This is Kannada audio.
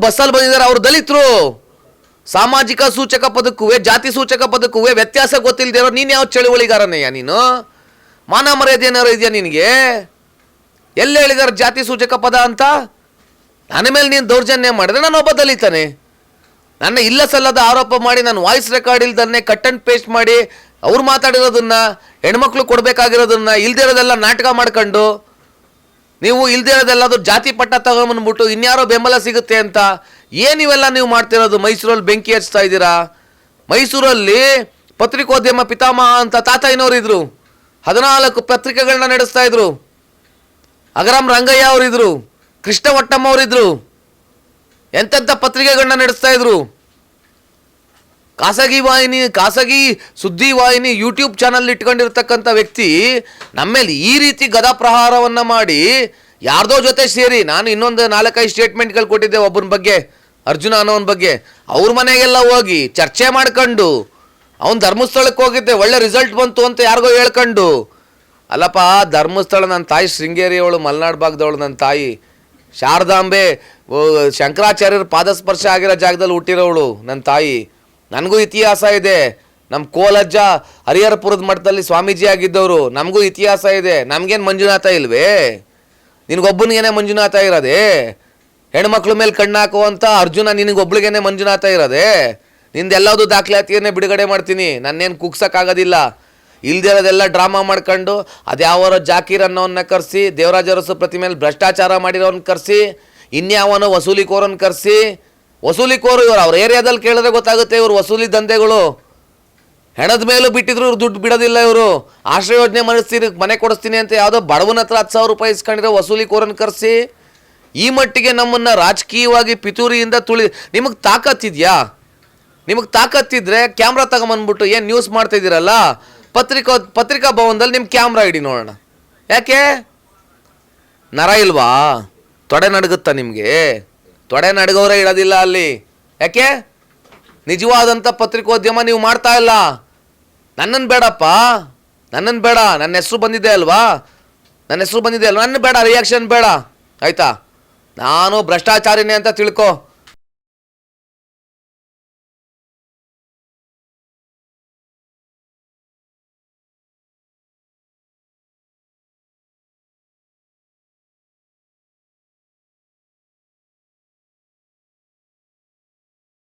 ಬಸ್ಸಲ್ಲಿ ಬಂದಿದ್ದಾರೆ, ಅವರು ದಲಿತರು. ಸಾಮಾಜಿಕ ಸೂಚಕ ಪದಕ್ಕೂ ಜಾತಿ ಸೂಚಕ ಪದಕ್ಕೂ ವ್ಯತ್ಯಾಸ ಗೊತ್ತಿಲ್ಲದಿರೋ ನೀನು ಯಾವ ಚಳುವಳಿಗಾರನಯ್ಯ ನೀನು? ಮಾನ ಮರ್ಯಾದೆ ಏನಾರು ಇದೆಯಾ ನಿನಗೆ? ಎಲ್ಲ ಹೇಳಿದಾರೆ ಜಾತಿ ಸೂಚಕ ಪದ ಅಂತ? ನನ್ನ ಮೇಲೆ ನೀನು ದೌರ್ಜನ್ಯ ಮಾಡಿದ್ರೆ ನಾನು ಒಬ್ಬ ದಲಿತನೇ. ನನ್ನ ಇಲ್ಲ ಸಲ್ಲದ ಆರೋಪ ಮಾಡಿ ನಾನು ವಾಯ್ಸ್ ರೆಕಾರ್ಡ್ ಇಲ್ದನ್ನೇ ಕಟ್ ಆ್ಯಂಡ್ ಪೇಸ್ಟ್ ಮಾಡಿ ಅವ್ರು ಮಾತಾಡಿರೋದನ್ನ, ಹೆಣ್ಮಕ್ಳು ಕೊಡಬೇಕಾಗಿರೋದನ್ನ ಇಲ್ದಿರೋದೆಲ್ಲ ನಾಟಕ ಮಾಡ್ಕೊಂಡು, ನೀವು ಇಲ್ದಿರೋದೆಲ್ಲದು ಜಾತಿ ಪಟ್ಟ ತಗೊಂಬಂದ್ಬಿಟ್ಟು ಇನ್ಯಾರೋ ಬೆಂಬಲ ಸಿಗುತ್ತೆ ಅಂತ ಏನಿವೆಲ್ಲ ನೀವು ಮಾಡ್ತಿರೋದು? ಮೈಸೂರಲ್ಲಿ ಬೆಂಕಿ ಹಚ್ತಾ ಇದ್ದೀರಾ. ಮೈಸೂರಲ್ಲಿ ಪತ್ರಿಕೋದ್ಯಮ ಪಿತಾಮಹ ಅಂತ ತಾತಯ್ಯನವರು ಇದ್ರು, 14 ಪತ್ರಿಕೆಗಳನ್ನ ನಡೆಸ್ತಾ ಇದ್ರು. ಅಗರಂ ರಂಗಯ್ಯ ಅವರಿದ್ರು, ಕೃಷ್ಣ ಒಟ್ಟಮ್ಮ ಅವರಿದ್ರು, ಎಂತೆಂಥ ಪತ್ರಿಕೆಗಳನ್ನ ನಡೆಸ್ತಾ ಇದ್ರು. ಖಾಸಗಿ ಸುದ್ದಿ ವಾಹಿನಿ ಯೂಟ್ಯೂಬ್ ಚಾನಲ್ ಇಟ್ಕೊಂಡಿರ್ತಕ್ಕಂಥ ವ್ಯಕ್ತಿ ನಮ್ಮ ಮೇಲೆ ಈ ರೀತಿ ಗದಾ ಪ್ರಹಾರವನ್ನು ಮಾಡಿ ಯಾರ್ದೋ ಜೊತೆ ಸೇರಿ, ನಾನು ಇನ್ನೊಂದು 4-5 ಸ್ಟೇಟ್ಮೆಂಟ್ಗಳು ಕೊಟ್ಟಿದ್ದೆ ಒಬ್ಬನ ಬಗ್ಗೆ, ಅರ್ಜುನ ಅನ್ನೋನ ಬಗ್ಗೆ. ಅವ್ರ ಮನೆಗೆಲ್ಲ ಹೋಗಿ ಚರ್ಚೆ ಮಾಡ್ಕೊಂಡು, ಅವನು ಧರ್ಮಸ್ಥಳಕ್ಕೆ ಹೋಗಿದ್ದೆ ಒಳ್ಳೆ ರಿಸಲ್ಟ್ ಬಂತು ಅಂತ ಯಾರಿಗೋ ಹೇಳ್ಕೊಂಡು. ಅಲ್ಲಪ್ಪ, ಧರ್ಮಸ್ಥಳ ನನ್ನ ತಾಯಿ ಶೃಂಗೇರಿ ಅವಳು, ಮಲೆನಾಡು ಭಾಗದವಳು ನನ್ನ ತಾಯಿ. ಶಾರದಾಂಬೆ ಶಂಕರಾಚಾರ್ಯರ ಪಾದಸ್ಪರ್ಶ ಆಗಿರೋ ಜಾಗದಲ್ಲಿ ಹುಟ್ಟಿರೋವಳು ನನ್ನ ತಾಯಿ. ನನಗೂ ಇತಿಹಾಸ ಇದೆ. ನಮ್ಮ ಕೋಲಜ್ಜ ಹರಿಹರಪುರದ ಮಠದಲ್ಲಿ ಸ್ವಾಮೀಜಿ ಆಗಿದ್ದವರು, ನಮಗೂ ಇತಿಹಾಸ ಇದೆ. ನಮಗೇನು ಮಂಜುನಾಥ ಇಲ್ವೇ? ನಿನಗೊಬ್ಬನಿಗೇನೆ ಮಂಜುನಾಥ ಇರೋದೆ? ಹೆಣ್ಮಕ್ಳ ಮೇಲೆ ಕಣ್ಣು ಹಾಕುವಂಥ ಅರ್ಜುನ ನಿನಗೊಬ್ಳಿಗೇನೆ ಮಂಜುನಾಥ ಇರೋದೆ? ನಿಂದೆಲ್ಲದು ದಾಖಲಾತಿಯನ್ನೇ ಬಿಡುಗಡೆ ಮಾಡ್ತೀನಿ, ನನ್ನೇನು ಕುಗ್ಸೋಕ್ಕಾಗೋದಿಲ್ಲ. ಇಲ್ದಿರೋದೆಲ್ಲ ಡ್ರಾಮಾ ಮಾಡ್ಕೊಂಡು ಅದ್ಯಾವರೋ ಜಾಕೀರ್ ಅನ್ನೋನ್ನ ಕರೆಸಿ, ದೇವರಾಜ ಅರಸು ಪ್ರತಿಮೇಲೆ ಭ್ರಷ್ಟಾಚಾರ ಮಾಡಿರೋನ್ನ ಕರೆಸಿ, ಇನ್ಯಾವನೋ ವಸೂಲಿಕೋರನ್ನು ಕರೆಸಿ, ವಸೂಲಿಕೋರು ಇವರು ಅವ್ರ ಏರಿಯಾದಲ್ಲಿ ಕೇಳಿದ್ರೆ ಗೊತ್ತಾಗುತ್ತೆ ಇವರು ವಸೂಲಿ ದಂಧೆಗಳು. ಹೆಣದ ಮೇಲೂ ಬಿಟ್ಟಿದ್ರು ಇವ್ರು ದುಡ್ಡು ಬಿಡೋದಿಲ್ಲ. ಇವರು ಆಶ್ರಯ ಯೋಜನೆ ಮನೆ ಕೊಡಿಸ್ತೀನಿ ಅಂತ ಯಾವುದೋ ಬಡವನ ಹತ್ರ 10,000 ರೂಪಾಯಿ ಇಸ್ಕೊಂಡಿರೋ ವಸೂಲಿಕೋರನ್ನು ಕರೆಸಿ ಈ ಮಟ್ಟಿಗೆ ನಮ್ಮನ್ನು ರಾಜಕೀಯವಾಗಿ ಪಿತೂರಿಯಿಂದ ನಿಮಗೆ ತಾಕತ್ತಿದೆಯಾ? ನಿಮಗೆ ತಾಕತ್ತಿದ್ರೆ ಕ್ಯಾಮ್ರಾ ತಗೊಂಬಂದ್ಬಿಟ್ಟು ಏನು ನ್ಯೂಸ್ ಮಾಡ್ತಾಯಿದ್ದೀರಲ್ಲ, ಪತ್ರಿಕಾ ಭವನದಲ್ಲಿ ನಿಮ್ಮ ಕ್ಯಾಮ್ರಾ ಇಡಿ ನೋಡೋಣ. ಯಾಕೆ ನರ ಇಲ್ವಾ? ತೊಡೆ ನಡುಗುತ್ತಾ ನಿಮಗೆ? ತೊಡೆ ನಡುಗವರೇ ಇಡೋದಿಲ್ಲ ಅಲ್ಲಿ. ಯಾಕೆ? ನಿಜವಾದಂಥ ಪತ್ರಿಕೋದ್ಯಮ ನೀವು ಮಾಡ್ತಾ ಇಲ್ಲ. ನನ್ನನ್ನು ಬೇಡಪ್ಪ, ನನ್ನನ್ನು ಬೇಡ. ನನ್ನ ಹೆಸರು ಬಂದಿದೆ ಅಲ್ವಾ, ನನ್ನ ಬೇಡ, ರಿಯಾಕ್ಷನ್ ಬೇಡ, ಆಯಿತಾ? ನಾನು ಭ್ರಷ್ಟಾಚಾರಿನೇ ಅಂತ ತಿಳ್ಕೊ.